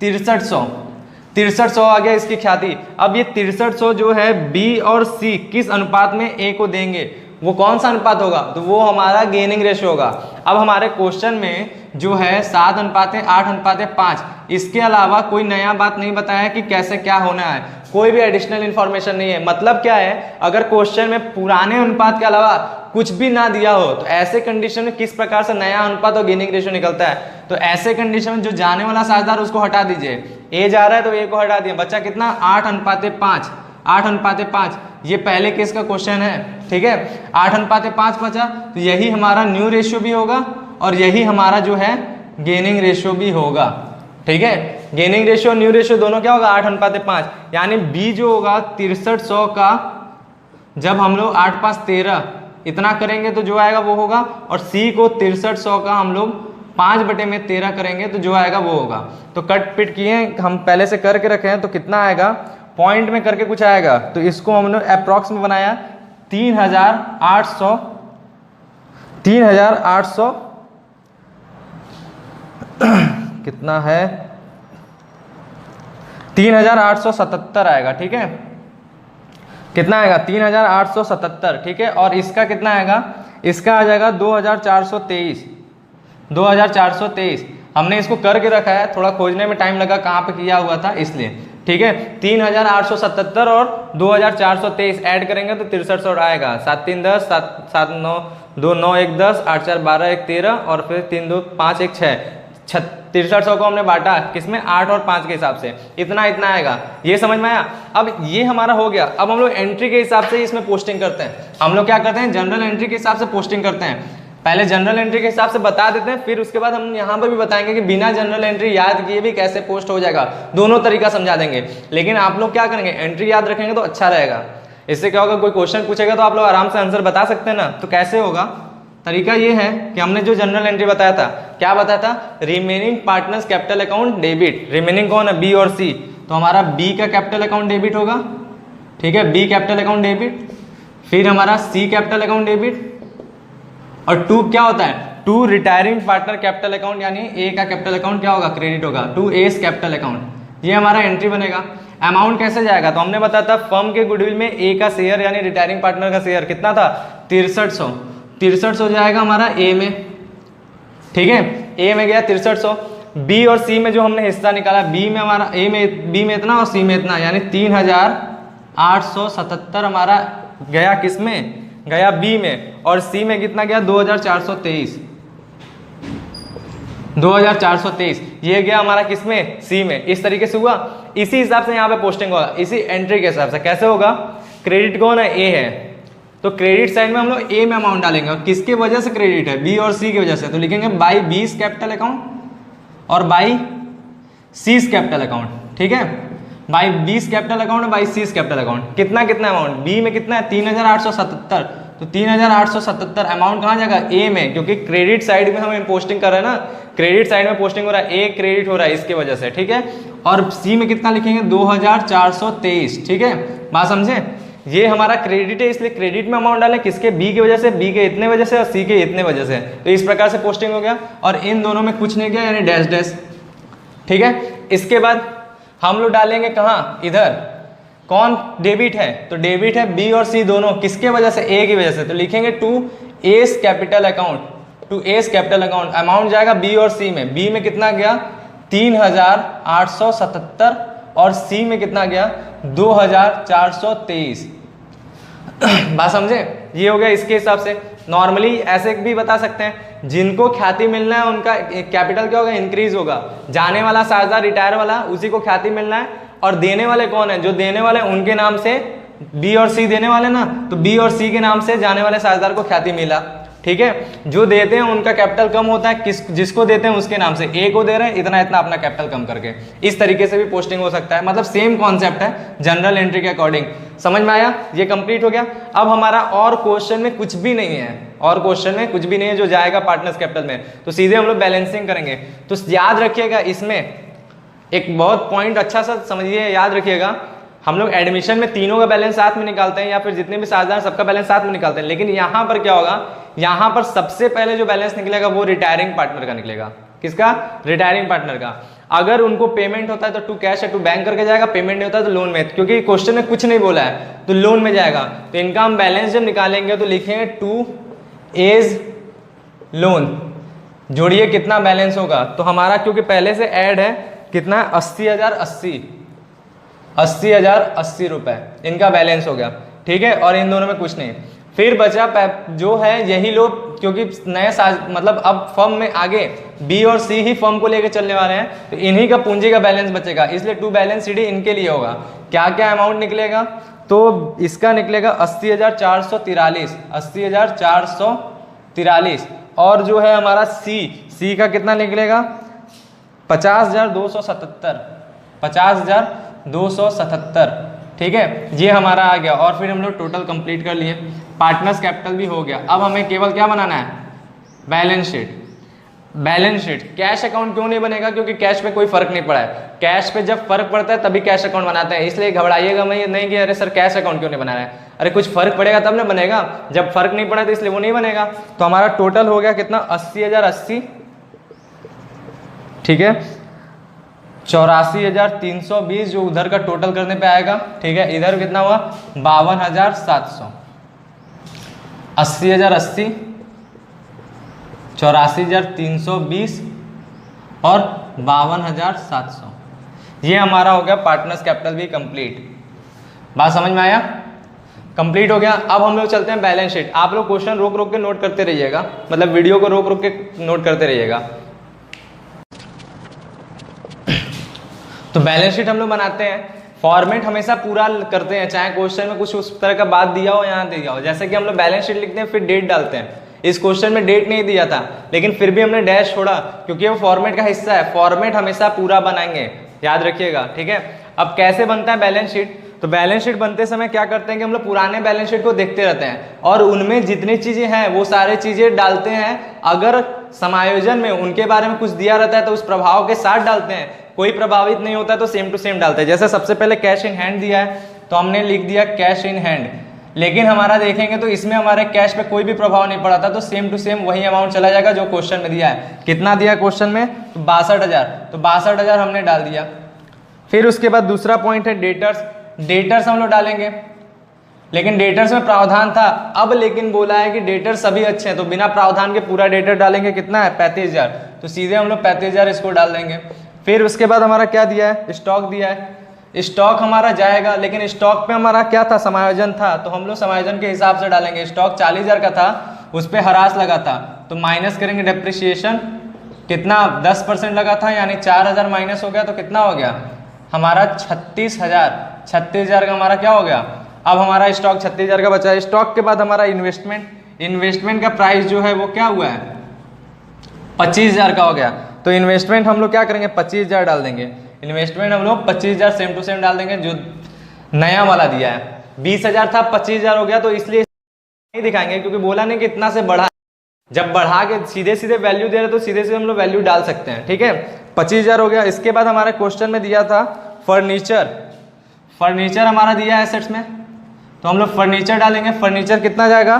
6300 आ गया इसकी ख्याति। अब ये 6300 जो है बी और सी किस अनुपात में ए को देंगे, वो कौन सा अनुपात होगा, तो वो हमारा गेनिंग रेशियो होगा। अब हमारे क्वेश्चन में जो है 7:8:5, इसके अलावा कोई नया बात नहीं बताया कि कैसे क्या होना है, कोई भी एडिशनल इंफॉर्मेशन नहीं है। मतलब क्या है, अगर क्वेश्चन में पुराने अनुपात के अलावा कुछ भी ना दिया हो तो ऐसे कंडीशन में किस प्रकार से नया अनुपात और गेनिंग रेशियो निकलता है, तो ऐसे कंडीशन में जो जाने वाला साझेदार उसको हटा दीजिए। ए जा रहा है तो ए को हटा दिया, बच्चा कितना 8:5, 8:5, ये पहले केस का क्वेश्चन है, ठीक है। 8:5 बचा, तो यही हमारा न्यू रेशियो भी होगा और यही हमारा जो है गेनिंग रेशियो भी होगा, ठीक है। गेनिंग रेशियो न्यू रेशियो दोनों क्या होगा 8:5, यानी बी जो होगा 6300 का, जब हम लोग 8×5 = 13 इतना करेंगे तो जो आएगा वो होगा, और सी को 6300 का हम लोग 5/13 करेंगे तो जो आएगा वो होगा। तो कट पिट किए हम पहले से करके रखे हैं, तो कितना आएगा, पॉइंट में करके कुछ आएगा, तो इसको हमने अप्रॉक्स में बनाया 3,800 कितना है 3,877 आएगा, ठीक है। कितना आएगा 3,877, ठीक है। और इसका कितना आएगा, इसका आ जाएगा 2,423। हमने इसको करके रखा है, थोड़ा खोजने में टाइम लगा कहाँ पे किया हुआ था इसलिए, ठीक है। 3,877 और 2,423 ऐड करेंगे तो 6300 आएगा। 7 3 10, 7 9 2 9 1 10, 8 4 12 1 13, और फिर 3 2 5 1 6, 6300 को हमने बांटा किसमें 8 और 5 के हिसाब से, इतना इतना आएगा। ये समझ में आया। अब ये हमारा हो गया। अब हम लोग एंट्री के हिसाब से इसमें पोस्टिंग करते हैं। हम लोग क्या करते हैं, जनरल एंट्री के हिसाब से पोस्टिंग करते हैं। पहले जनरल एंट्री के हिसाब से बता देते हैं, फिर उसके बाद हम यहाँ पर भी बताएंगे कि बिना जनरल एंट्री याद किए भी कैसे पोस्ट हो जाएगा, दोनों तरीका समझा देंगे। लेकिन आप लोग क्या करेंगे, एंट्री याद रखेंगे तो अच्छा रहेगा। इससे क्या होगा, कोई क्वेश्चन पूछेगा तो आप लोग आराम से आंसर बता सकते हैं ना। तो कैसे होगा, तरीका ये है कि हमने जो जनरल एंट्री बताया था, क्या बताया था, remaining partners capital account debit. Remaining कौन है, बी और सी, तो हमारा बी का कैपिटल अकाउंट डेबिट होगा, ठीक है, बी कैपिटल अकाउंट डेबिट। फिर हमारा सी कैपिटल अकाउंट डेबिट, और 2 क्या होता है, 2 रिटायरिंग पार्टनर कैपिटल अकाउंट, यानी ए का कैपिटल अकाउंट क्या होगा, क्रेडिट होगा, 2 एस कैपिटल अकाउंट। ये हमारा एंट्री बनेगा। अमाउंट कैसे जाएगा, तो हमने बताया था फर्म के गुडविल में ए का शेयर यानी रिटायरिंग पार्टनर का शेयर कितना था 6300 जाएगा हमारा ए में, ठीक है, ए में गया 6300। बी और सी में जो हमने हिस्सा निकाला, बी में हमारा बी में इतना और सी में इतना, यानी 3877 हमारा गया किस में, गया बी में, और सी में कितना गया 2423, 2423 ये गया हमारा किस में, सी में। इस तरीके से हुआ। इसी हिसाब से यहाँ पे पोस्टिंग होगा, इसी एंट्री के हिसाब से। कैसे होगा, क्रेडिट कौन है, ए है, तो क्रेडिट साइड में हम लोग ए में अमाउंट डालेंगे, और किसके वजह से क्रेडिट है, बी और सी की वजह से, तो लिखेंगे बाई बीस कैपिटल अकाउंट और बाई सीज कैपिटल अकाउंट। ठीक है, बाई बीस कैपिटल अकाउंट और बाई सीज कैपिटल अकाउंट। कितना कितना अमाउंट, बी में कितना है 3877, तो 3877 अमाउंट कहाँ जाएगा, ए में, क्योंकि क्रेडिट साइड में हम पोस्टिंग कर रहे हैं ना, क्रेडिट साइड में पोस्टिंग हो रहा है, ए क्रेडिट हो रहा है इसके वजह से। ठीक है, और सी में कितना लिखेंगे 2423। ठीक है, बात समझे, ये हमारा क्रेडिट है इसलिए क्रेडिट में अमाउंट डालें, किसके, बी की वजह से, बी के इतने वजह से और सी के इतने वजह से। तो इस प्रकार से पोस्टिंग हो गया, और इन दोनों में कुछ नहीं गया, यानी डैश डैश। ठीक है, इसके बाद हम लोग डालेंगे कहाँ, इधर कौन डेबिट है, तो डेबिट है बी और सी दोनों, किसके वजह से, ए की वजह से, तो लिखेंगे to S capital account, to S capital account. Amount जाएगा बी और सी में, बी में कितना गया 3877 और सी में कितना गया 2423। बात समझे, ये हो गया इसके हिसाब से। नॉर्मली ऐसे भी बता सकते हैं, जिनको ख्याति मिलना है उनका कैपिटल क्या होगा, इंक्रीज होगा। जाने वाला साझेदार रिटायर वाला, उसी को ख्याति मिलना है, और देने वाले कौन है, जो देने वाले उनके नाम से, बी और सी देने वाले ना, तो बी और सी के नाम से जाने वाले साझेदार को ख्याति मिला। ठीक है, जो देते हैं उनका कैपिटल कम होता है, जिसको देते हैं उसके नाम से, ए को दे रहे हैं इतना इतना अपना कैपिटल कम करके। इस तरीके से भी पोस्टिंग हो सकता है, मतलब सेम कॉन्सेप्ट है जनरल एंट्री के अकॉर्डिंग। समझ में आया, ये कंप्लीट हो गया। अब हमारा और क्वेश्चन में कुछ भी नहीं है, और क्वेश्चन में कुछ भी नहीं है जो जाएगा पार्टनर्स कैपिटल में, तो सीधे हम लोग बैलेंसिंग करेंगे। तो याद रखिएगा, इसमें एक बहुत पॉइंट अच्छा सा समझिए, याद रखिएगा, हम लोग एडमिशन में तीनों का बैलेंस साथ में निकालते हैं, या फिर जितने भी साझेदार सबका बैलेंस साथ में निकालते हैं, लेकिन यहाँ पर क्या होगा, यहाँ पर सबसे पहले जो बैलेंस निकलेगा वो रिटायरिंग पार्टनर का निकलेगा। किसका, रिटायरिंग पार्टनर का। अगर उनको पेमेंट होता है तो टू कैश है, टू बैंक करके जाएगा, पेमेंट नहीं होता है तो लोन में, क्योंकि क्वेश्चन में कुछ नहीं बोला है तो लोन में जाएगा। तो इनका हम बैलेंस जब निकालेंगे तो लिखेंगे टू एज लोन, जोड़िए कितना बैलेंस होगा, तो हमारा क्योंकि पहले से ऐड है कितना, 80,080 रुपए इनका बैलेंस हो गया। ठीक है, और इन दोनों में कुछ नहीं। फिर बचा जो है यही लोग, क्योंकि नए मतलब अब फर्म में आगे बी और सी ही फर्म को लेकर चलने वाले हैं, तो इन्हीं का पूंजी का बैलेंस बचेगा, इसलिए टू बैलेंस शीट इनके लिए होगा। क्या क्या अमाउंट निकलेगा, तो इसका निकलेगा 80,443, 80,443, और जो है हमारा सी का कितना निकलेगा 50,277, 50,277। ठीक है, ये हमारा आ गया, और फिर हम लोग टोटल कंप्लीट कर लिए, पार्टनर्स कैपिटल भी हो गया। अब हमें केवल क्या बनाना है, balance sheet. Balance sheet, cash account क्यों नहीं बनेगा, क्योंकि कैश पे कोई फर्क नहीं पड़ा है। कैश पे जब फर्क पड़ता है तभी कैश अकाउंट बनाते हैं, इसलिए घबराइएगा नहीं कि अरे सर कैश अकाउंट क्यों नहीं बना रहा है, अरे कुछ फर्क पड़ेगा तब ना बनेगा, जब फर्क नहीं पड़ा तो इसलिए वो नहीं बनेगा। तो हमारा टोटल हो गया कितना 80,080, ठीक है, 84,320 जो उधर का टोटल करने पे आएगा। ठीक है, इधर कितना हुआ 52,700, 80,080, 84,320 और 52,700, ये हमारा हो गया पार्टनर्स कैपिटल भी कंप्लीट। बात समझ में आया, कंप्लीट हो गया। अब हम लोग चलते हैं बैलेंस शीट। आप लोग क्वेश्चन रोक रोक के नोट करते रहिएगा, मतलब वीडियो को रोक रोक के नोट करते रहिएगा। तो बैलेंस शीट हम लोग बनाते हैं, फॉर्मेट हमेशा पूरा करते हैं, चाहे क्वेश्चन में कुछ उस तरह का बात दिया हो यहाँ दिया हो। जैसे कि हम लोग बैलेंस शीट लिखते हैं फिर डेट डालते हैं, इस क्वेश्चन में डेट नहीं दिया था लेकिन फिर भी हमने डैश छोड़ा क्योंकि वो फॉर्मेट का हिस्सा है। फॉर्मेट हमेशा पूरा बनाएंगे, याद रखिएगा। ठीक है, अब कैसे बनता है बैलेंस शीट, तो बैलेंस शीट बनते समय क्या करते हैं कि हम लोग पुराने बैलेंस शीट को देखते रहते हैं और उनमें जितनी चीजें हैं वो सारे चीजें डालते हैं। अगर समायोजन में उनके बारे में कुछ दिया रहता है तो उस प्रभाव के साथ डालते हैं, कोई प्रभावित नहीं होता तो सेम टू सेम डालते हैं। जैसे सबसे पहले कैश इन हैंड दिया है तो हमने लिख दिया कैश इन हैंड, लेकिन हमारा देखेंगे तो इसमें हमारे कैश पे कोई भी प्रभाव नहीं पड़ा था, तो सेम टू सेम वही अमाउंट चला जाएगा जो क्वेश्चन में दिया है। कितना दिया क्वेश्चन में, तो 62,000, तो 62,000 हमने डाल दिया। फिर उसके बाद दूसरा पॉइंट है डेटर्स। डेटर्स हम लोग डालेंगे, लेकिन डेटर्स में प्रावधान था, अब लेकिन बोला है कि डेटर्स सभी अच्छे हैं तो बिना प्रावधान के पूरा डेटर डालेंगे। कितना है 35,000, तो सीधे हम लोग 35,000 इसको डाल देंगे। फिर उसके बाद हमारा क्या दिया है, स्टॉक दिया है। स्टॉक हमारा जाएगा, लेकिन स्टॉक पे हमारा क्या था, समायोजन था, तो हम लोग समायोजन के हिसाब से डालेंगे। स्टॉक 40,000 का था, उस पर ह्रास लगा था, तो माइनस करेंगे डेप्रिसिएशन, कितना 10% लगा था, यानी 4,000 माइनस हो गया, तो कितना हो गया हमारा 36,000। 36,000 का हमारा क्या हो गया, अब हमारा स्टॉक 36,000 का बचा है। स्टॉक के बाद हमारा इन्वेस्टमेंट का प्राइस जो है वो क्या हुआ है, 25,000 का हो गया। तो इन्वेस्टमेंट हम लोग क्या करेंगे, 25,000 डाल देंगे। इन्वेस्टमेंट हम लोग 25,000 सेम टू सेम डाल देंगे, जो नया वाला दिया है। 20,000 था, 25,000 हो गया, तो इसलिए नहीं दिखाएंगे, क्योंकि बोला नहीं कि इतना से बढ़ा। जब बढ़ा के सीधे सीधे वैल्यू दे रहे तो सीधे सीधे हम लोग वैल्यू डाल सकते हैं, ठीक है। 25,000 हो गया। इसके बाद हमारे क्वेश्चन में दिया था फर्नीचर हमारा दिया है एसेट्स में, तो हम लोग फर्नीचर डालेंगे। फर्नीचर कितना जाएगा,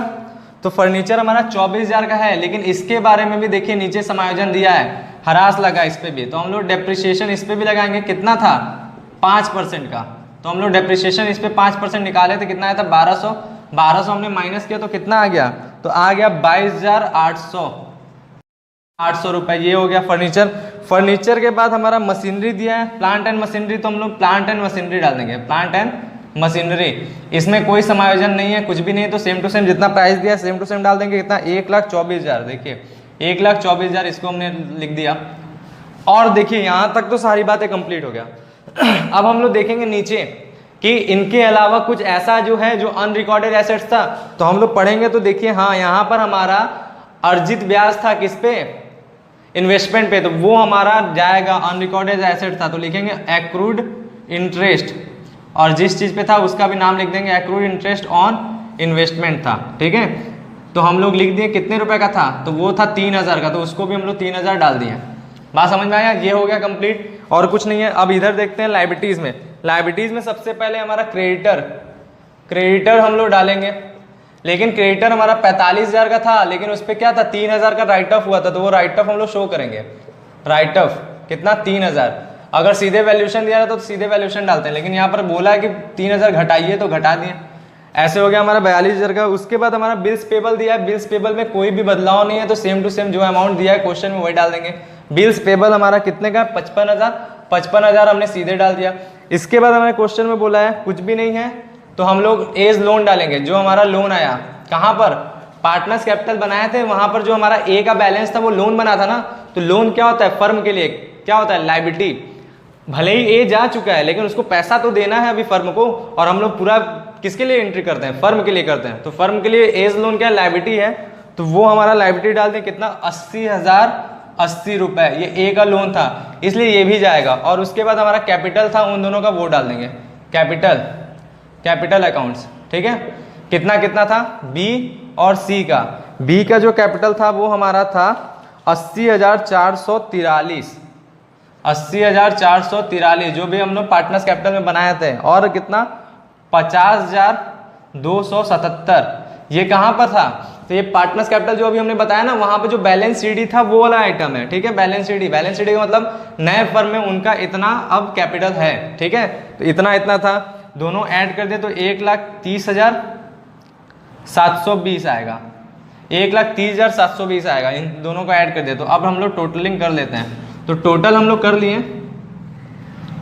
तो फर्नीचर हमारा 24,000 का है, लेकिन इसके बारे में भी देखिए नीचे समायोजन दिया है, ह्रास लगा इस पे भी, तो हम लोग डेप्रिसिएशन इस पे भी लगाएंगे। कितना था, 5% का, तो हम लोग डेप्रिसिएशन इस पे 5% निकाले थे, कितना आया था 1200। 1200 हमने माइनस किया तो कितना आ गया, तो आ गया 22,800 रुपए। ये हो गया फर्नीचर के बाद हमारा मशीनरी दिया है, प्लांट एंड मशीनरी, तो हम लोग प्लांट एंड मशीनरी डाल देंगे, प्लांट एंड मशीनरी। इसमें कोई समायोजन नहीं है, कुछ भी नहीं, तो सेम टू सेम जितना प्राइस दिया है सेम टू सेम डाल देंगे। कितना, 1,24,000। देखिए 1,24,000 इसको हमने लिख दिया। और देखिए यहाँ तक तो सारी बातें कंप्लीट हो गया। अब हम लोग देखेंगे नीचे कि इनके अलावा कुछ ऐसा जो है जो अनरिकॉर्डेड एसेट्स था, तो हम लोग पढ़ेंगे तो देखिए हाँ यहाँ पर हमारा अर्जित ब्याज था, किस पे, इन्वेस्टमेंट पे, तो वो हमारा जाएगा, अनरिकॉर्डेड एसेट था तो लिखेंगे एक्रूड इंटरेस्ट, और जिस चीज़ पे था उसका भी नाम लिख देंगे, एक्रूड इंटरेस्ट ऑन इन्वेस्टमेंट था, ठीक है। तो हम लोग लिख दिए कितने रुपए का था, तो वो था 3,000 का, तो उसको भी हम लोग 3,000 डाल दिए। बात समझ में आया, ये हो गया कंप्लीट, और कुछ नहीं है। अब इधर देखते हैं लायबिलिटीज़ में। लायबिलिटीज़ में सबसे पहले हमारा क्रेडिटर हम लोग डालेंगे, लेकिन क्रेडिटर हमारा 45,000 का था, लेकिन उस पर क्या था, 3,000 का राइट ऑफ हुआ था, तो वो राइट ऑफ हम लोग शो करेंगे। राइट ऑफ कितना, 3,000। अगर सीधे वैल्यूशन दिया था तो सीधे वैल्यूशन डालते हैं, लेकिन यहाँ पर बोला है कि 3,000 घटाइए तो घटा दिए। ऐसे हो गया हमारा 42,000 का। उसके बाद हमारा बिल्स पेबल दिया है, बिल्स पेबल में कोई भी बदलाव नहीं है, तो सेम टू सेम जो अमाउंट दिया है क्वेश्चन में वही डाल देंगे। बिल्स पेबल हमारा कितने का, 55,000 हमने सीधे डाल दिया। इसके बाद हमारे क्वेश्चन में बोला है कुछ भी नहीं है, तो हम लोग एज लोन डालेंगे। जो हमारा लोन आया कहाँ पर, पार्टनर्स कैपिटल बनाए थे, वहां पर जो हमारा ए का बैलेंस था वो लोन बना था ना, तो लोन क्या होता है, फर्म के लिए क्या होता है, लायबिलिटी। भले ही ए जा चुका है, लेकिन उसको पैसा तो देना है अभी फर्म को, और हम लोग पूरा किसके लिए एंट्री करते हैं, फर्म के लिए करते हैं। तो फर्म के लिए एज लोन क्या लायबिलिटी है, तो वो हमारा लायबिलिटी डाल दें। कितना, 80,080 रुपए, ये ए का लोन था, इसलिए ये भी जाएगा। और उसके बाद हमारा कैपिटल था, उन दोनों का वो डाल देंगे, कैपिटल अकाउंट्स, ठीक है। कितना कितना था, बी और सी का। बी का जो कैपिटल था वो हमारा था 80,443, 80,443, जो भी हम लोग पार्टनर्स कैपिटल में बनाए थे। और कितना, 50,277, ये कहाँ पर था, तो ये पार्टनर्स कैपिटल जो अभी हमने बताया ना, वहाँ पे जो बैलेंस शीट था वो वाला आइटम है, ठीक है। बैलेंस शीट का मतलब नए फर्म में उनका इतना अब कैपिटल है, ठीक है। तो इतना था, दोनों ऐड कर दे तो 1,30,720 आएगा, 1,30,720 आएगा। इन दोनों को ऐड कर दे तो अब हम लोग टोटलिंग कर लेते हैं। तो टोटल हम लोग कर लिए,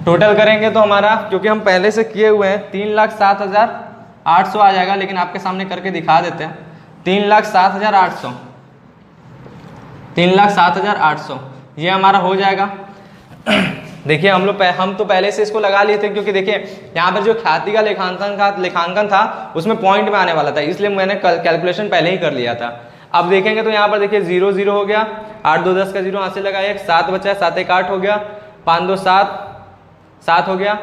टोटल करेंगे तो हमारा, क्योंकि हम पहले से किए हुए हैं, 3,07,800 आ जाएगा, लेकिन आपके सामने करके दिखा देते हैं। 3,07,800, 3,07,800 ये हमारा हो जाएगा। देखिए हम तो पहले से इसको लगा लिए थे, क्योंकि देखिए यहाँ पर जो ख्याति का लेखांकन था उसमें पॉइंट में आने वाला था, इसलिए मैंने कैलकुलेशन पहले ही कर लिया था। अब देखेंगे तो यहाँ पर देखिए 0 0 हो गया, 8 2 10 का 0 हाथ से लगाया, 7 बचा है, 7 1 8 हो गया, 5 2 7 7 हो गया,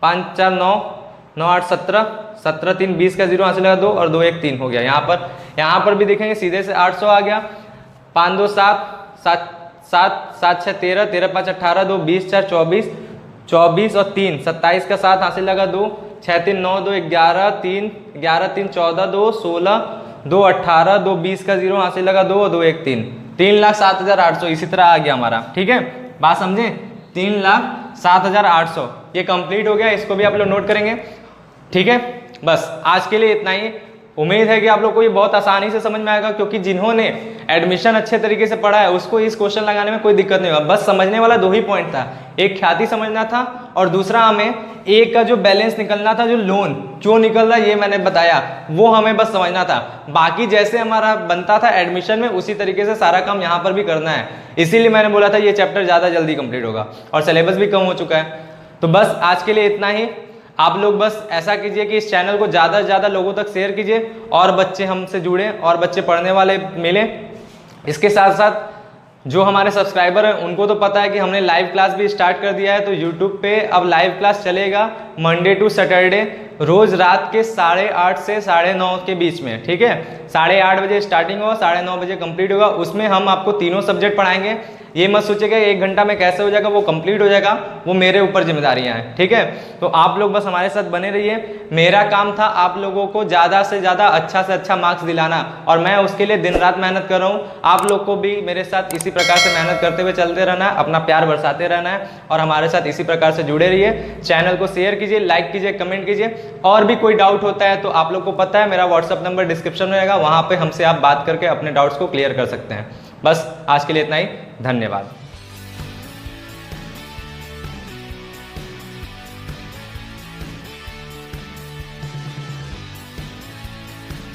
5 4 9 9 8 17 17 3 20 का 0 हाथ से लगा 2 और 2 1 3 हो गया। यहाँ पर भी देखेंगे सीधे से 800 आ गया, 5 2 7 7 7 7 6 13 13 5 18 2 20 4 24 24 और 3 27 का 7 हाथ से लगा 2 6 3 9 2 11 3 14 2 16 2 18 2 20 का 0 हाथ से लगा 2 और 2 1 3 3,07,800 इसी तरह आ गया हमारा, ठीक है। बात समझे, 3,07,800 ये कंप्लीट हो गया, इसको भी आप लोग नोट करेंगे, ठीक है। बस आज के लिए इतना ही। उम्मीद है कि आप लोग को ये बहुत आसानी से समझ में आएगा, क्योंकि जिन्होंने एडमिशन अच्छे तरीके से पढ़ा है उसको इस क्वेश्चन लगाने में कोई दिक्कत नहीं होगा। बस समझने वाला 2 ही पॉइंट था, एक ख्याति समझना था और दूसरा हमें एक का जो बैलेंस निकलना था, जो लोन क्यों निकल रहा है ये मैंने बताया, वो हमें बस समझना था। बाकी जैसे हमारा बनता था एडमिशन में उसी तरीके से सारा काम यहाँ पर भी करना है। इसीलिए मैंने बोला था ये चैप्टर ज़्यादा जल्दी कंप्लीट होगा और सिलेबस भी कम हो चुका है। तो बस आज के लिए इतना ही। आप लोग बस ऐसा कीजिए कि इस चैनल को ज़्यादा से ज़्यादा लोगों तक शेयर कीजिए और बच्चे हमसे जुड़े और बच्चे पढ़ने वाले मिले। इसके साथ साथ जो हमारे सब्सक्राइबर हैं उनको तो पता है कि हमने लाइव क्लास भी स्टार्ट कर दिया है, तो यूट्यूब पे अब लाइव क्लास चलेगा मंडे टू सैटरडे, रोज़ रात के 8:30 से 9:30 के बीच में, ठीक है। 8:30 बजे स्टार्टिंग होगा, 9:30 बजे कंप्लीट होगा। उसमें हम आपको तीनों सब्जेक्ट पढ़ाएंगे। ये मत सोचिएगा 1 घंटा में कैसे हो जाएगा, वो कंप्लीट हो जाएगा, वो मेरे ऊपर जिम्मेदारियां हैं, ठीक है। तो आप लोग बस हमारे साथ बने रहिए। मेरा काम था आप लोगों को ज़्यादा से ज़्यादा अच्छा से अच्छा मार्क्स दिलाना और मैं उसके लिए दिन रात मेहनत कर रहा हूँ। आप लोग को भी मेरे साथ इसी प्रकार से मेहनत करते हुए चलते रहना है, अपना प्यार बरसाते रहना है और हमारे साथ इसी प्रकार से जुड़े रहिए। चैनल को शेयर कीजिए, लाइक कीजिए, कमेंट कीजिए। और भी कोई डाउट होता है तो आप लोग को पता है मेरा व्हाट्सअप नंबर डिस्क्रिप्शन में रहेगा, वहाँ पर हमसे आप बात करके अपने डाउट्स को क्लियर कर सकते हैं। बस आज के लिए इतना ही, धन्यवाद।